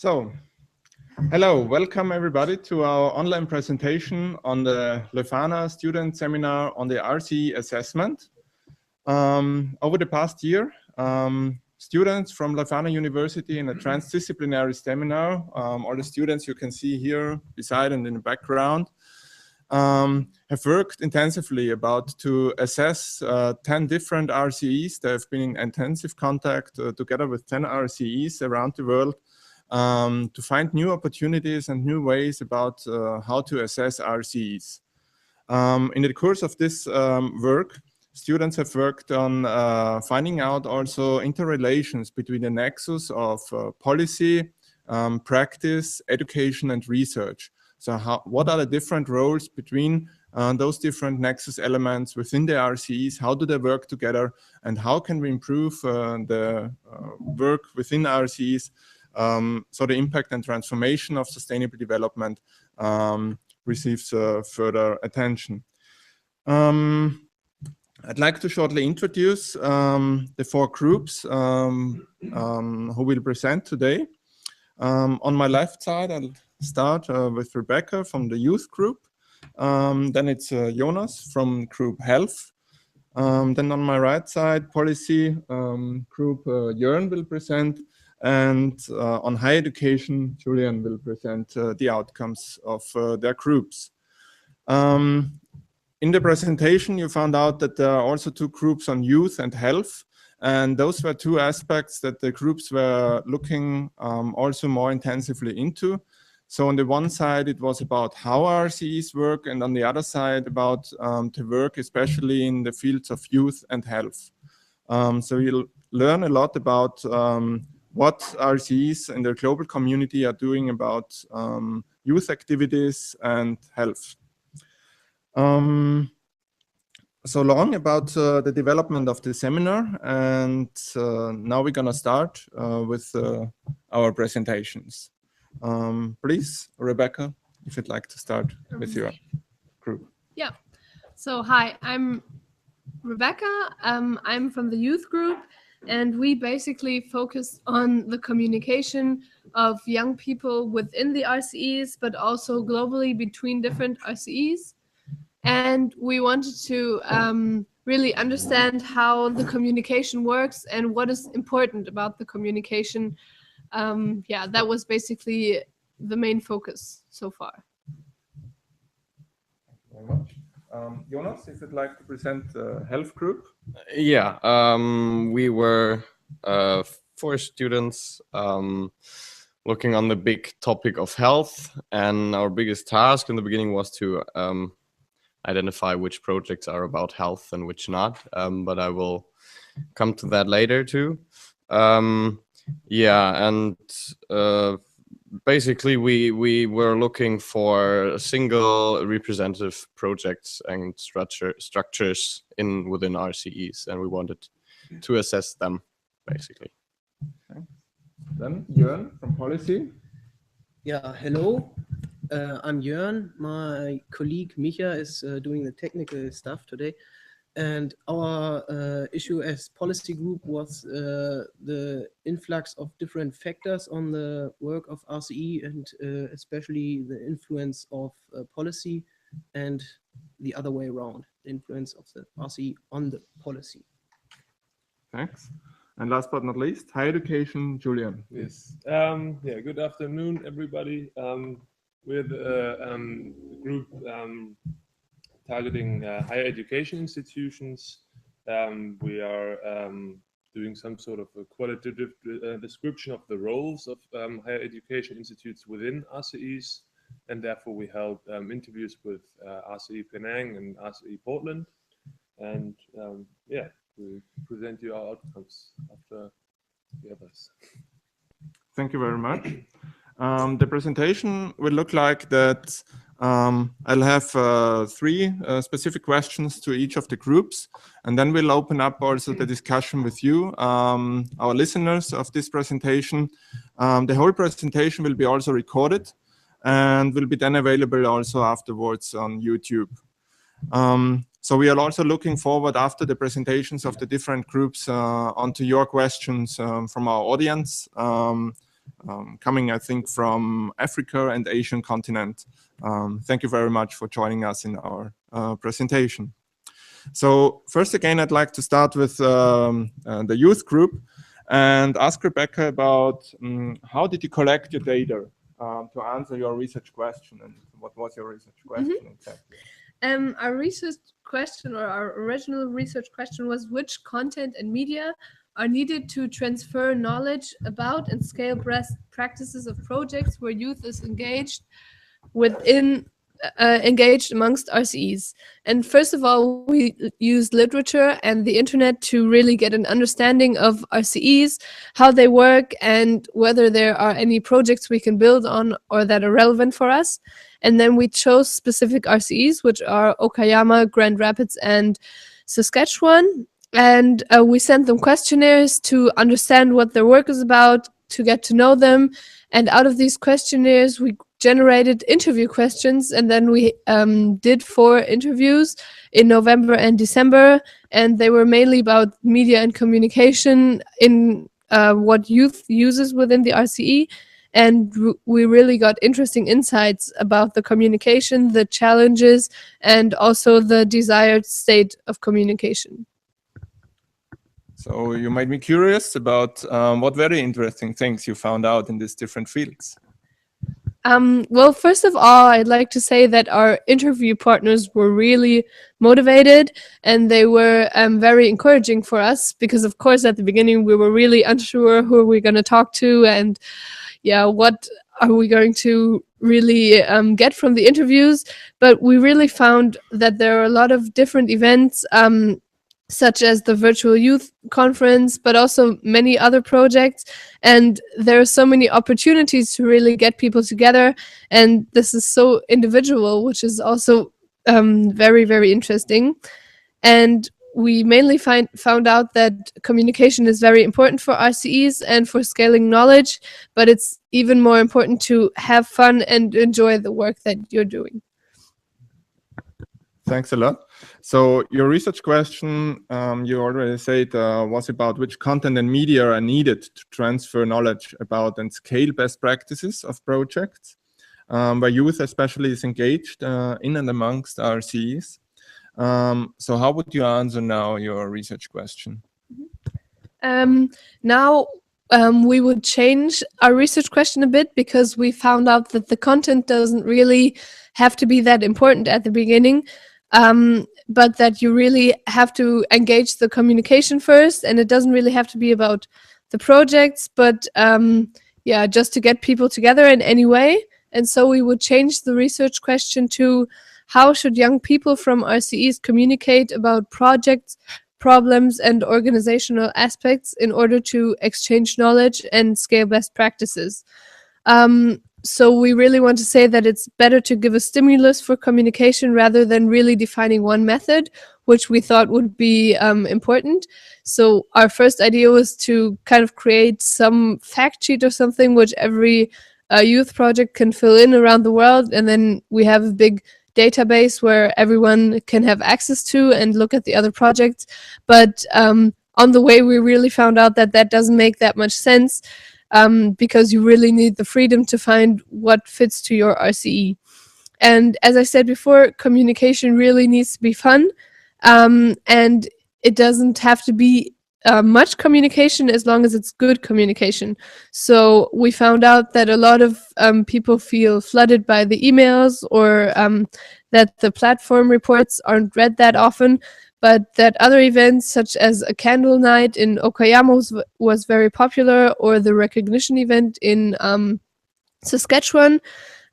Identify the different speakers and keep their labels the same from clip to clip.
Speaker 1: So, hello, welcome everybody to our online presentation on the Leuphana student seminar on the RCE assessment. Over the past year, students from Leuphana University in a transdisciplinary seminar, all the students you can see here beside and in the background, have worked intensively to assess 10 different RCEs. They have been in intensive contact together with 10 RCEs around the world to find new opportunities and new ways about how to assess RCEs. In the course of this work, students have worked on finding out also interrelations between the nexus of policy, practice, education, and research. So what are the different roles between those different nexus elements within the RCEs? How do they work together? And how can we improve the work within RCEs so the impact and transformation of sustainable development receives further attention? I'd like to shortly introduce the four groups who will present today. On my left side, I'll start with Rebecca from the youth group. Then it's Jonas from group health. Then on my right side, policy group Jörn will present. And on higher education, Julian will present the outcomes of their groups. In the presentation, you found out that there are also two groups on youth and health. And those were two aspects that the groups were looking also more intensively into. So on the one side, it was about how RCEs work, and on the other side, about the work, especially in the fields of youth and health. So you'll learn a lot about what RCEs in the global community are doing about youth activities and health. So long about the development of the seminar, and now we're going to start with our presentations. Please, Rebecca, if you'd like to start with your group.
Speaker 2: Yeah. So hi, I'm Rebecca. I'm from the youth group, and we basically focus on the communication of young people within the RCEs, but also globally between different RCEs. And we wanted to really understand how the communication works and what is important about the communication. Yeah, that was basically the main focus so far.
Speaker 1: Thank you very much. Jonas, if you'd like to present the health group.
Speaker 3: Yeah, we were 4 students looking on the big topic of health, and our biggest task in the beginning was to identify which projects are about health and which not, but I will come to that later too. Yeah, and basically we were looking for single representative projects and structures within RCEs, and we wanted to assess them basically.
Speaker 1: Okay. Then Jörn from policy.
Speaker 4: Yeah, hello. I'm Jörn. My colleague Micha is doing the technical stuff today. And our issue as policy group was the influx of different factors on the work of RCE, and especially the influence of policy and the other way around, the influence of the RCE on the policy.
Speaker 1: Thanks. And last but not least, higher education, Julian.
Speaker 5: Yes. Yeah, good afternoon, everybody. We're the group targeting higher education institutions. We are doing some sort of a qualitative description of the roles of higher education institutes within RCEs, and therefore we held interviews with RCE Penang and RCE Portland, and yeah, we'll present you our outcomes after the others.
Speaker 1: Thank you very much. The presentation will look like that. I'll have 3 specific questions to each of the groups, and then we'll open up also the discussion with you, our listeners of this presentation. The whole presentation will be also recorded and will be then available also afterwards on YouTube. So we are also looking forward after the presentations of the different groups onto your questions from our audience. coming, I think, from Africa and Asian continent. Thank you very much for joining us in our presentation. So first again, I'd like to start with the youth group and ask Rebecca about how did you collect your data to answer your research question, and what was your research question exactly?
Speaker 2: Our research question, or our original research question, was which content and media are needed to transfer knowledge about and scale best practices of projects where youth is engaged amongst RCEs. And first of all, we use literature and the internet to really get an understanding of RCEs, how they work, and whether there are any projects we can build on or that are relevant for us. And then we chose specific RCEs, which are Okayama, Grand Rapids, and Saskatchewan. And we sent them questionnaires to understand what their work is about, to get to know them. And out of these questionnaires, we generated interview questions, and then we did 4 interviews in November and December, and they were mainly about media and communication in what youth uses within the RCE. And we really got interesting insights about the communication, the challenges, and also the desired state of communication.
Speaker 1: So you made me curious about what very interesting things you found out in these different fields.
Speaker 2: Well, first of all, I'd like to say that our interview partners were really motivated, and they were very encouraging for us, because of course at the beginning we were really unsure who are we going to talk to, and what are we going to really get from the interviews. But we really found that there are a lot of different events, such as the virtual youth conference, but also many other projects. And there are so many opportunities to really get people together. And this is so individual, which is also very, very interesting. And we mainly found out that communication is very important for RCEs and for scaling knowledge, but it's even more important to have fun and enjoy the work that you're doing.
Speaker 1: Thanks a lot. So your research question, you already said, was about which content and media are needed to transfer knowledge about and scale best practices of projects where youth especially is engaged in and amongst RCEs. So how would you answer now your research question?
Speaker 2: Now we would change our research question a bit, because we found out that the content doesn't really have to be that important at the beginning. But that you really have to engage the communication first, and it doesn't really have to be about the projects, but just to get people together in any way. And so we would change the research question to: how should young people from RCEs communicate about projects, problems, and organizational aspects in order to exchange knowledge and scale best practices? So we really want to say that it's better to give a stimulus for communication rather than really defining one method, which we thought would be important. So our first idea was to kind of create some fact sheet or something which every youth project can fill in around the world, and then we have a big database where everyone can have access to and look at the other projects. But on the way, we really found out that that doesn't make that much sense. Because you really need the freedom to find what fits to your RCE. And as I said before, communication really needs to be fun, and it doesn't have to be much communication as long as it's good communication. So we found out that a lot of people feel flooded by the emails, or that the platform reports aren't read that often, but that other events, such as a candle night in Okayama, was very popular, or the recognition event in Saskatchewan.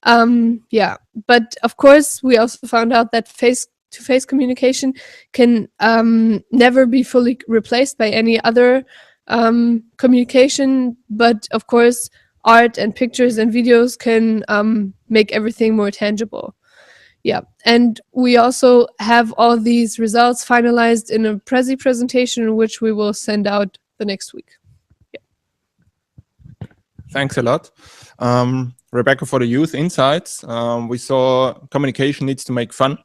Speaker 2: But of course, we also found out that face-to-face communication can never be fully replaced by any other communication. But of course, art and pictures and videos can make everything more tangible. Yeah, and we also have all these results finalized in a Prezi presentation, which we will send out the next week. Yeah.
Speaker 1: Thanks a lot. Rebecca, for the youth insights, we saw communication needs to make fun.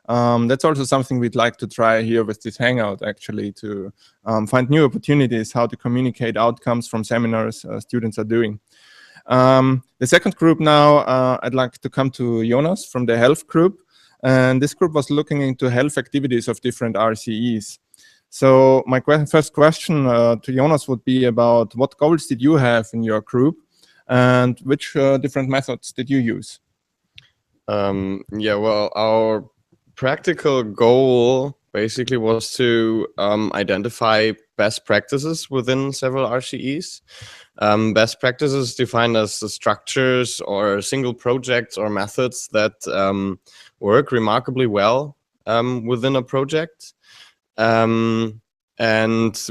Speaker 1: That's also something we'd like to try here with this hangout, actually, to find new opportunities, how to communicate outcomes from seminars students are doing. The second group now, I'd like to come to Jonas from the health group. And this group was looking into health activities of different RCEs. So my first question to Jonas would be about what goals did you have in your group and which different methods did you use?
Speaker 3: Yeah, well, our practical goal basically was to identify best practices within several RCEs. Best practices defined as the structures or single projects or methods that work remarkably well within a project. And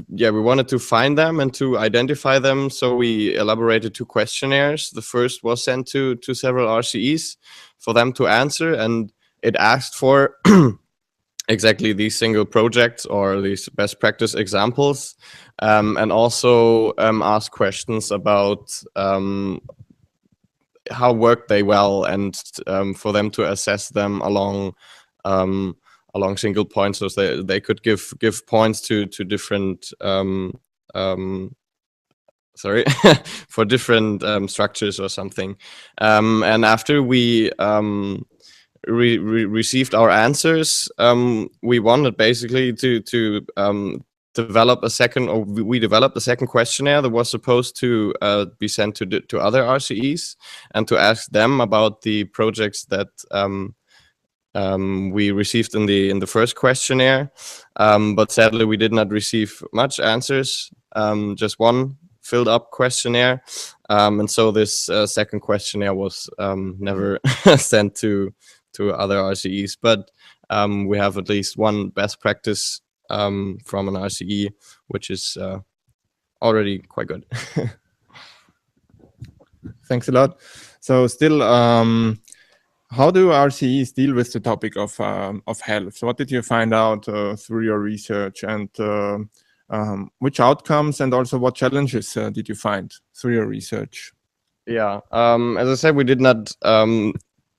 Speaker 3: yeah, we wanted to find them and to identify them, so we elaborated 2 questionnaires. The first was sent to several RCEs for them to answer, and it asked for exactly these single projects or these best practice examples, and also asked questions about how work they well, and for them to assess them along single points, so they could give points to different for different structures or something. And after we received our answers, we wanted basically to develop a second, or we developed a second questionnaire that was supposed to be sent to other RCEs and to ask them about the projects that we received in the first questionnaire, but sadly we did not receive much answers, just one filled up questionnaire, and so this second questionnaire was never sent to other RCEs, but we have at least one best practice from an RCE, which is already quite good.
Speaker 1: Thanks a lot. So still, how do RCEs deal with the topic of health? So what did you find out through your research, and which outcomes and also what challenges did you find through your research?
Speaker 3: Yeah, as I said, we did not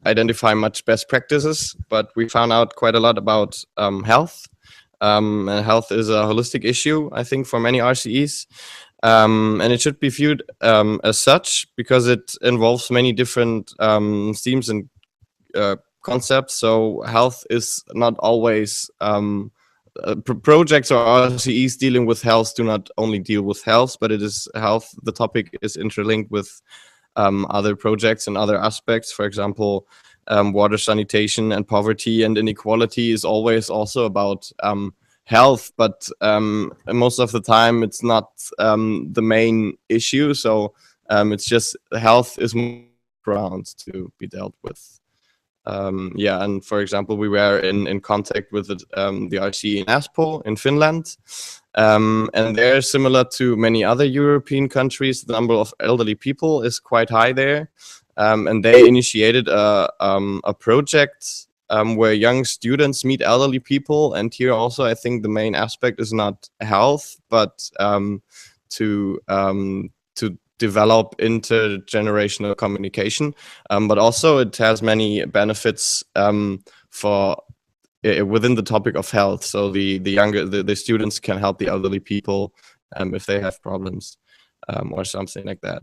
Speaker 3: identify much best practices, but we found out quite a lot about health. And health is a holistic issue, I think, for many RCEs. And it should be viewed as such because it involves many different themes and concepts. So health is not always projects or RCEs dealing with health do not only deal with health, but it is health. The topic is interlinked with other projects and other aspects. For example, water sanitation and poverty and inequality is always also about health, but most of the time it's not the main issue. So it's just health is around to be dealt with. Yeah, and for example, we were in contact with the RCE in Espoo in Finland, and they're similar to many other European countries. The number of elderly people is quite high there, and they initiated a project where young students meet elderly people. And here also, I think the main aspect is not health, but to develop intergenerational communication, but also it has many benefits for within the topic of health. So the students can help the elderly people if they have problems or something like that.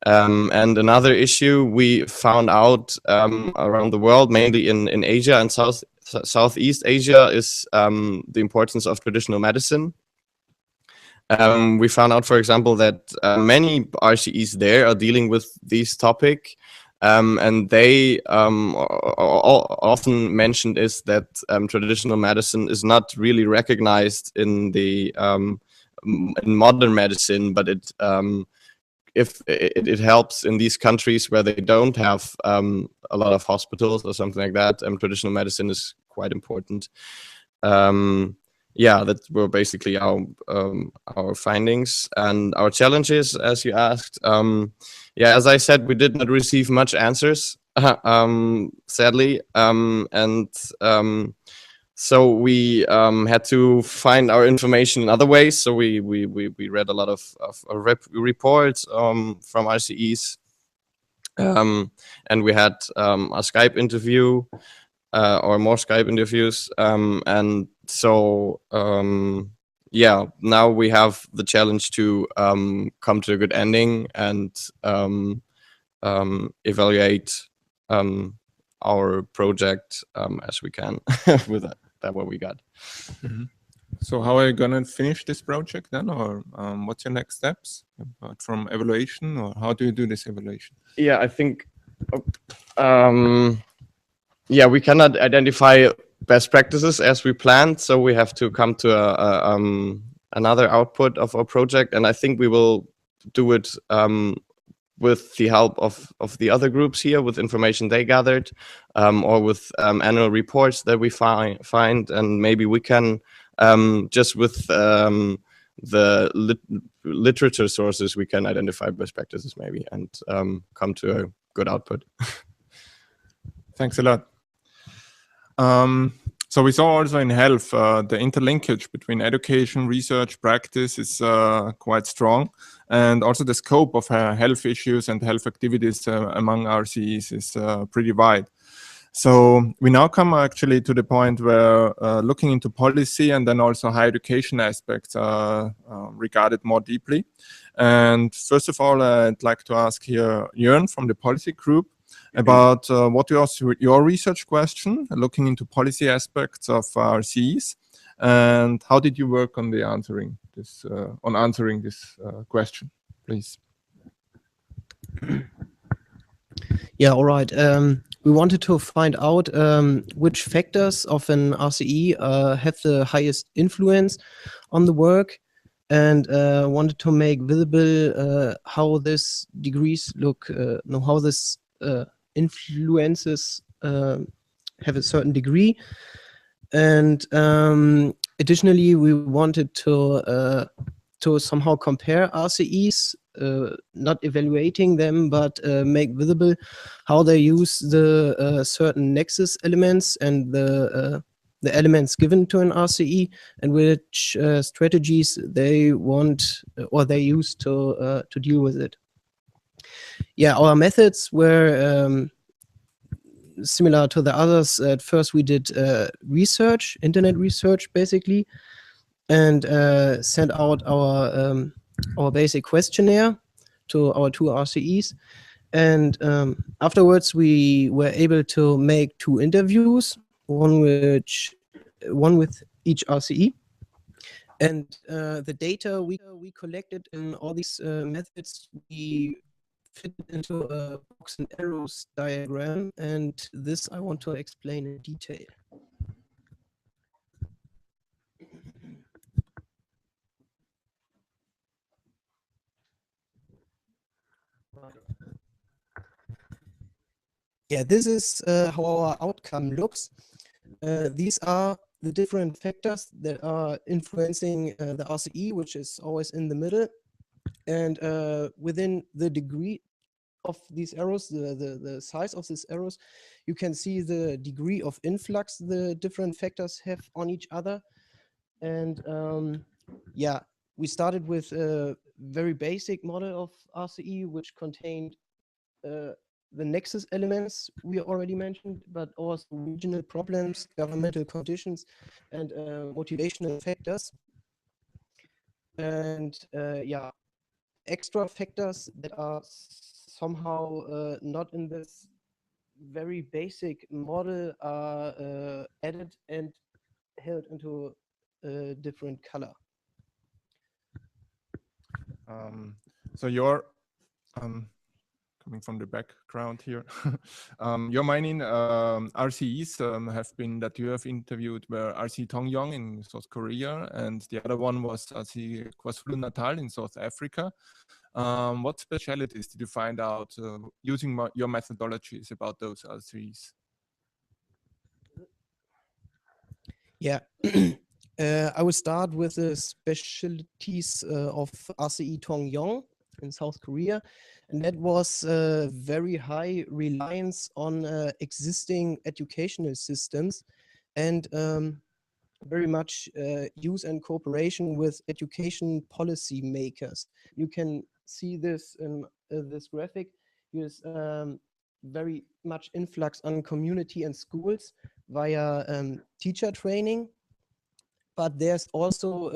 Speaker 3: And another issue we found out around the world, mainly in Asia and Southeast Asia, is the importance of traditional medicine. We found out, for example, that many RCEs there are dealing with this topic, and they often mentioned is that traditional medicine is not really recognized in the in modern medicine, but if it helps in these countries where they don't have a lot of hospitals or something like that, traditional medicine is quite important. Yeah, that were basically our findings and our challenges, as you asked. Yeah, as I said, we did not receive much answers, sadly, and so we had to find our information in other ways. So we read a lot of reports from RCEs, and we had a Skype interview or more Skype interviews, and so yeah, now we have the challenge to come to a good ending and evaluate our project as we can with that what we got.
Speaker 1: Mm-hmm. So how are you gonna finish this project then, or what's your next steps apart from evaluation, or how do you do this evaluation?
Speaker 3: Yeah, I think yeah, we cannot identify best practices as we planned, so we have to come to another output of our project, and I think we will do it with the help of the other groups here, with information they gathered, or with annual reports that we find, and maybe we can just with the literature sources we can identify best practices maybe, and come to a good output.
Speaker 1: Thanks a lot. So we saw also in health, the interlinkage between education, research, practice is quite strong. And also the scope of health issues and health activities among RCEs is pretty wide. So we now come actually to the point where looking into policy and then also higher education aspects are regarded more deeply. And first of all, I'd like to ask here Jörn from the policy group about what was your research question, looking into policy aspects of RCEs, and how did you work on the answering this question, please?
Speaker 4: Yeah, all right. We wanted to find out which factors of an RCE have the highest influence on the work, and wanted to make visible how this degrees look, how this influences have a certain degree. And additionally, we wanted to somehow compare RCEs, not evaluating them, but make visible how they use the certain nexus elements and the elements given to an RCE, and which strategies they want or they use to deal with it. Yeah, our methods were similar to the others. At first, we did research, internet research, basically, and sent out our basic questionnaire to our 2 RCEs. And afterwards, we were able to make 2 interviews, one with each RCE. And the data we collected in all these methods, we fit into a box and arrows diagram, and this I want to explain in detail. Yeah, this is how our outcome looks. These are the different factors that are influencing the RCE, which is always in the middle. And within the degree of these arrows, the size of these arrows, you can see the degree of influx the different factors have on each other. And yeah, we started with a very basic model of RCE, which contained the nexus elements we already mentioned, but also regional problems, governmental conditions, and motivational factors. And yeah, extra factors that are somehow not in this very basic model are added and held into a different color.
Speaker 1: So you're coming from the background here. Your mining RCEs have been that you have interviewed were RCE Tongyong in South Korea, and the other one was RCE KwaZulu-Natal in South Africa. What specialities did you find out using your methodologies about those RCEs?
Speaker 4: Yeah, I will start with the specialties of RCE Tongyong in South Korea, and that was very high reliance on existing educational systems, and very much use and cooperation with education policy makers. You can see this in this graphic. Here's very much influx on community and schools via teacher training, but there's also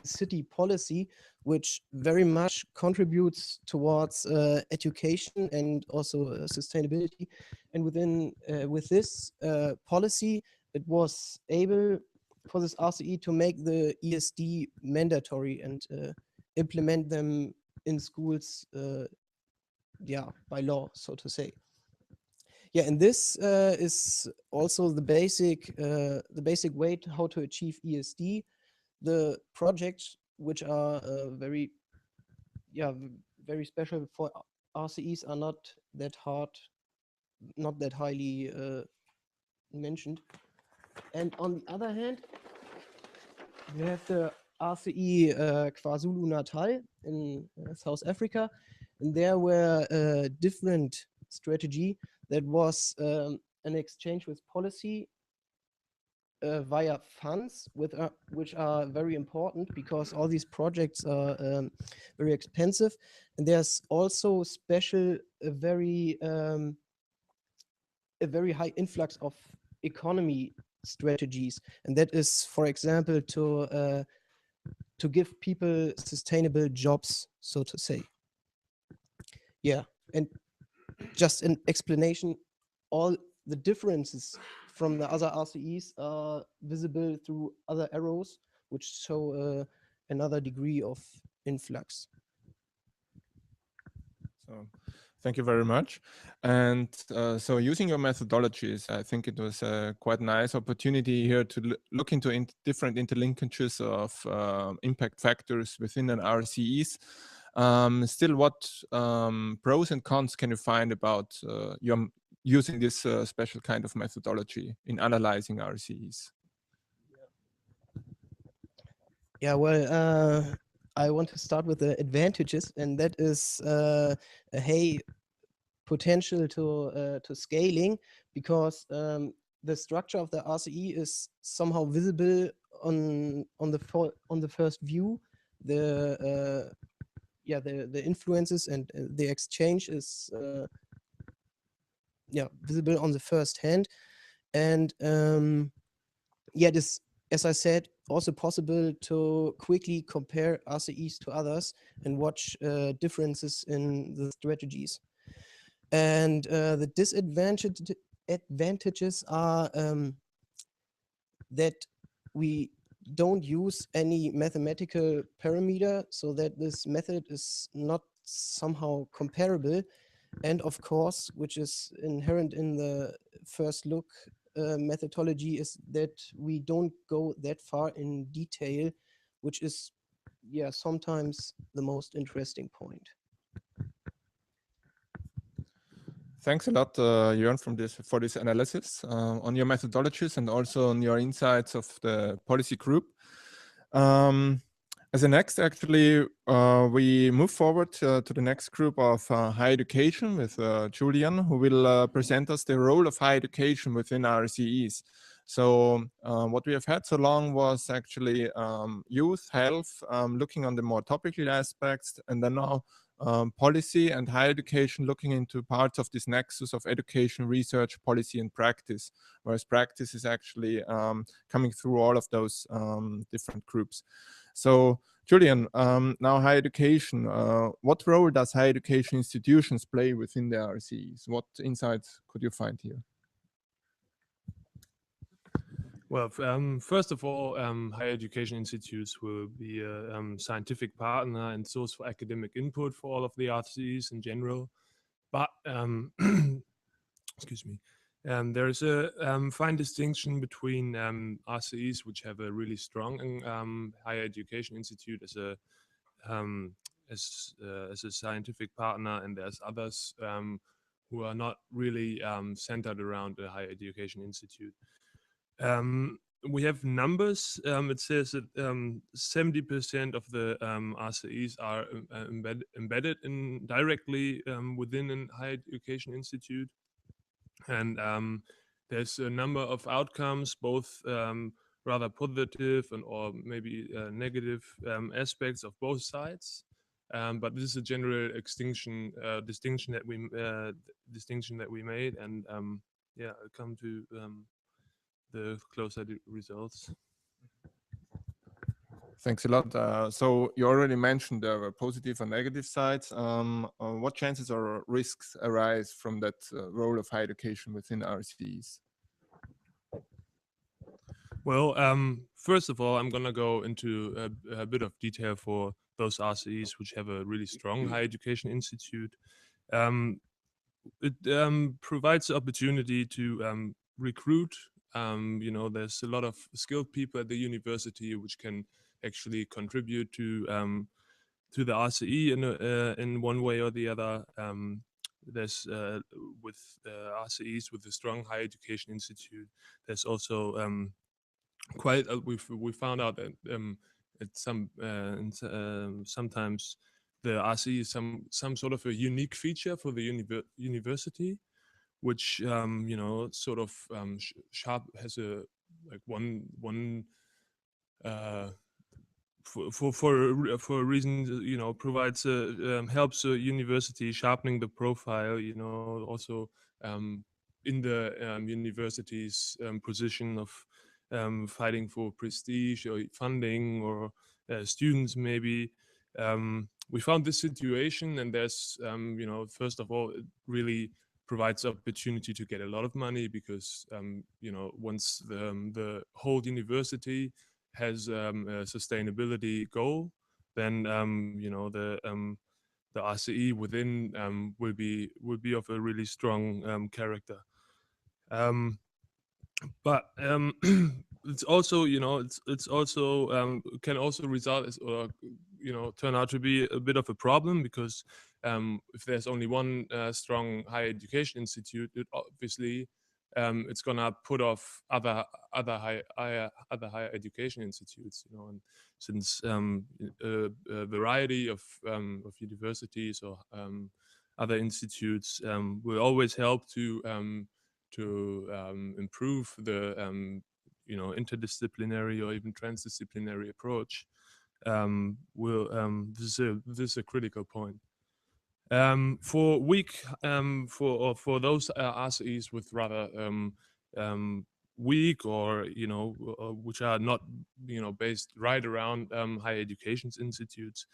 Speaker 4: city policy, which very much contributes towards education and also sustainability. And with this policy, it was able for this RCE to make the ESD mandatory and implement them in schools, by law, so to say. Yeah, and this is also the basic way how to achieve ESD. The projects which are very special for RCEs are not that highly mentioned. And on the other hand, we have the RCE KwaZulu-Natal in South Africa, and there were a different strategy that was an exchange with policy via funds, which are very important because all these projects are very expensive, and there's also a very high influx of economy strategies, and that is, for example, to give people sustainable jobs, so to say. Yeah, and just an explanation, all the differences from the other RCEs are visible through other arrows, which show another degree of influx.
Speaker 1: So, thank you very much. And so using your methodologies, I think it was a quite nice opportunity here to look into different interlinkages of impact factors within an RCEs. Still, what pros and cons can you find about your using this special kind of methodology in analyzing RCEs?
Speaker 4: Yeah, well, I want to start with the advantages, and that is potential to scaling, because the structure of the RCE is somehow visible on the first view. The influences and the exchange is visible on the first hand, and it is, as I said, also possible to quickly compare RCEs to others and watch differences in the strategies. And the disadvantages are that we don't use any mathematical parameter, so that this method is not somehow comparable. And of course, which is inherent in the first look methodology, is that we don't go that far in detail, which is sometimes the most interesting point.
Speaker 1: Thanks a lot, Jörn, for this analysis on your methodologies and also on your insights of the policy group. As a next, actually, we move forward to the next group of higher education with Julian, who will present us the role of higher education within RCEs. So what we have had so long was actually youth, health, looking on the more topical aspects, and then now policy and higher education looking into parts of this nexus of education, research, policy, and practice, whereas practice is actually coming through all of those different groups. So, Julian, now higher education, what role does higher education institutions play within the RCEs? What insights could you find here?
Speaker 5: Well, first of all, higher education institutes will be a scientific partner and source for academic input for all of the RCEs in general. But, excuse me, there is a fine distinction between RCEs, which have a really strong higher education institute as a scientific partner, and there's others who are not really centered around a higher education institute. We have numbers. It says that 70% of the RCEs are embedded directly within a higher education institute, and there's a number of outcomes, both rather positive and or maybe negative aspects of both sides. But this is a general distinction that we made, and I'll come to the closer results.
Speaker 1: Thanks a lot. So you already mentioned there were positive and negative sides. What chances or risks arise from that role of higher education within RCEs?
Speaker 5: Well, first of all, I'm going to go into a bit of detail for those RCEs which have a really strong higher education institute. It provides the opportunity to recruit. There's a lot of skilled people at the university which can actually contribute to the RCE in one way or the other. There's with RCEs with a strong higher education institute. There's also we found out that sometimes the RCE is some sort of a unique feature for the university, which sort of sharp has a like one for a reason, provides helps the university sharpening the profile, also in the university's position of fighting for prestige or funding or students maybe. We found this situation, and there's first of all, it really provides opportunity to get a lot of money because once the whole university has a sustainability goal, then the RCE within will be of a really strong character. But it's also it's also can also result as, or turn out to be a bit of a problem, because if there's only one strong higher education institute, it obviously it's gonna put off other higher education institutes, and since a variety of universities or other institutes will always help to improve the interdisciplinary or even transdisciplinary approach. This is a critical point. For those RCEs with rather weak or which are not based right around higher education institutes,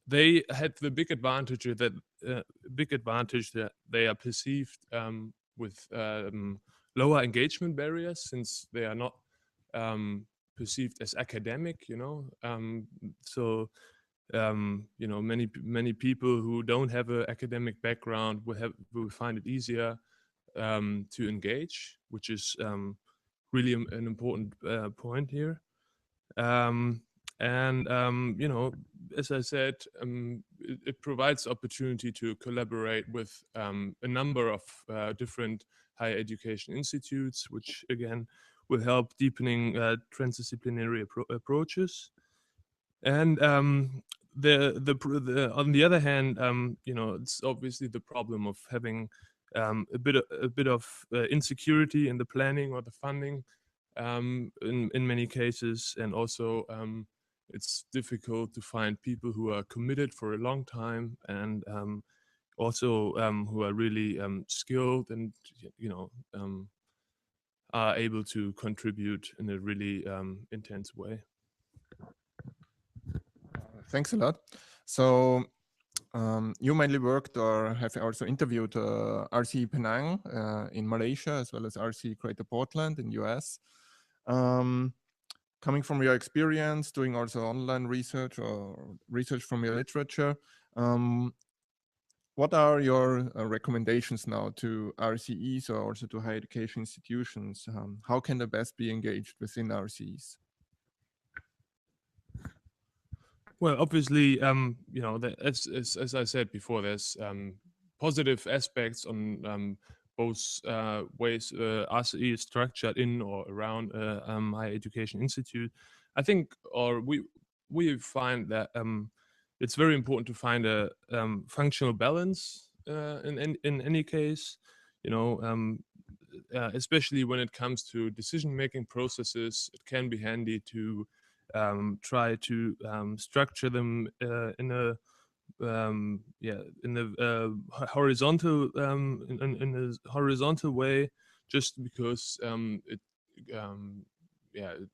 Speaker 5: they had the big advantage that they are perceived with lower engagement barriers, since they are not perceived as academic, so many people who don't have an academic background will find it easier to engage, which is really an important point here. As I said, it provides opportunity to collaborate with a number of different higher education institutes, which again will help deepening transdisciplinary approaches. And on the other hand, it's obviously the problem of having a bit of insecurity in the planning or the funding in many cases, and also it's difficult to find people who are committed for a long time, and also who are really skilled and are able to contribute in a really intense way.
Speaker 1: Thanks a lot. So you mainly worked or have also interviewed RCE Penang in Malaysia, as well as RCE Greater Portland in US. Coming from your experience, doing also online research or research from your literature, what are your recommendations now to RCEs or also to higher education institutions? How can they best be engaged within RCEs?
Speaker 5: Well, obviously, as I said before, there's positive aspects on both ways RCE is structured in or around higher education institute. I think, or we find that it's very important to find a functional balance in any case, especially when it comes to decision-making processes. It can be handy to try to structure them in a horizontal in a horizontal way, just because yeah, it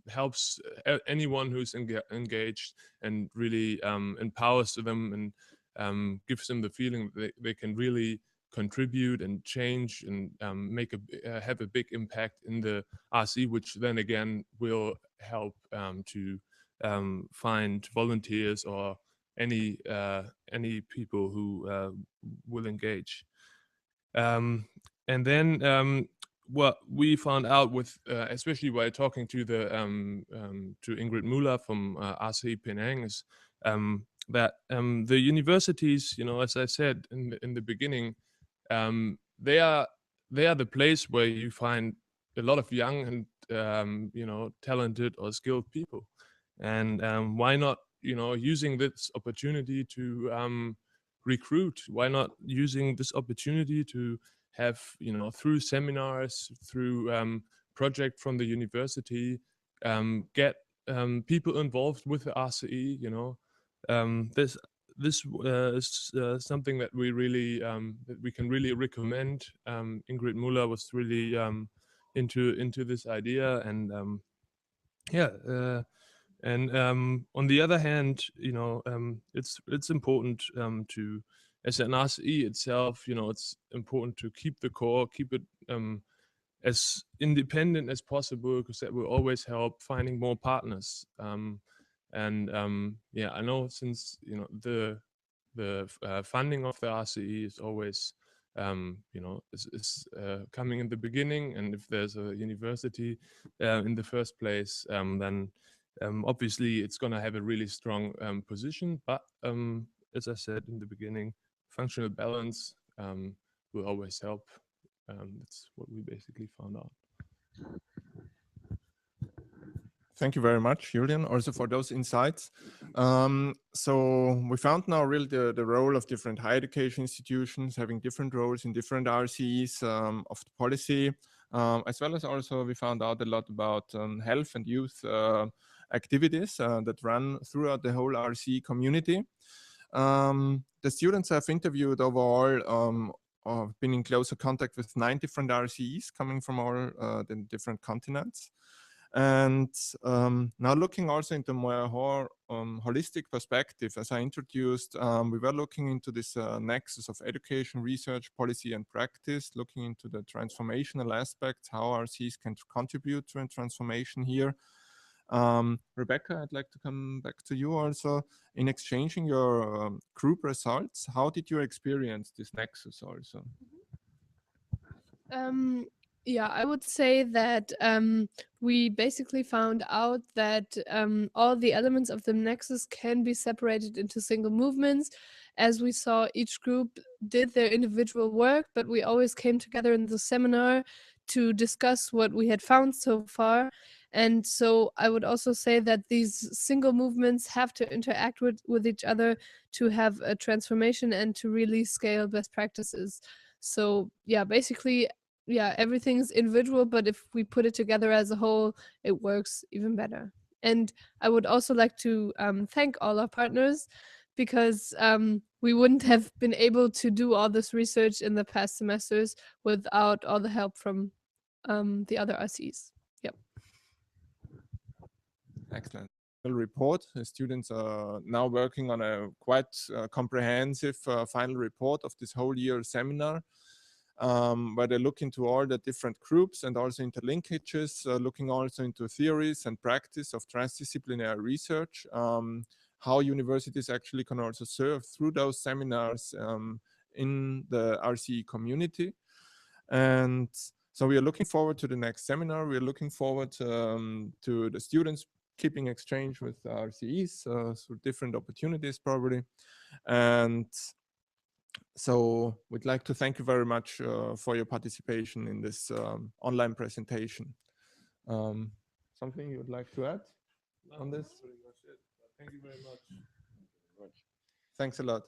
Speaker 5: helps anyone who's engaged, and really empowers them, and gives them the feeling that they can really contribute and change, and make have a big impact in the RCE, which then again will help to find volunteers or any people who will engage. And then what we found out with, especially by talking to the to Ingrid Müller from RCE Penang, is that the universities, as I said in the beginning, they are the place where you find a lot of young and talented or skilled people, and why not using this opportunity to recruit? Why not using this opportunity to have through seminars, through project from the university, get people involved with the RCE? This is something that we really that we can really recommend. Ingrid Müller was really into this idea, and on the other hand, it's important to, as an RCE itself, it's important to keep the core, keep it as independent as possible, because that will always help finding more partners. I know, since the funding of the RCE is always is coming in the beginning, and if there's a university in the first place, then obviously it's going to have a really strong position. But as I said in the beginning, functional balance will always help. That's what we basically found out.
Speaker 1: Thank you very much, Julian, also for those insights. So we found now really the role of different higher education institutions having different roles in different RCEs of the policy, as well as also we found out a lot about health and youth activities that run throughout the whole RCE community. The students have interviewed overall, been in closer contact with 9 different RCEs coming from all the different continents. And now looking also into more holistic perspective, as I introduced, we were looking into this nexus of education, research, policy, and practice, looking into the transformational aspects, how RCEs can contribute to a transformation here. Rebecca, I'd like to come back to you also. In exchanging your group results, how did you experience this nexus also?
Speaker 2: Yeah, I would say that we basically found out that all the elements of the nexus can be separated into single movements. As we saw, each group did their individual work, but we always came together in the seminar to discuss what we had found so far. And so I would also say that these single movements have to interact with each other to have a transformation and to really scale best practices. So yeah, basically, yeah, everything's individual, but if we put it together as a whole, it works even better. And I would also like to thank all our partners, because we wouldn't have been able to do all this research in the past semesters without all the help from the other RCEs. Yep.
Speaker 1: Excellent. Report. The students are now working on a quite comprehensive final report of this whole year seminar, where they look into all the different groups and also interlinkages, looking also into theories and practice of transdisciplinary research, how universities actually can also serve through those seminars in the RCE community. And so we are looking forward to the next seminar. We are looking forward to the students keeping exchange with RCEs through different opportunities probably. And so we'd like to thank you very much for your participation in this online presentation. Something you would like to add on this?
Speaker 5: Pretty much it. Thank you very much.
Speaker 1: Thanks a lot.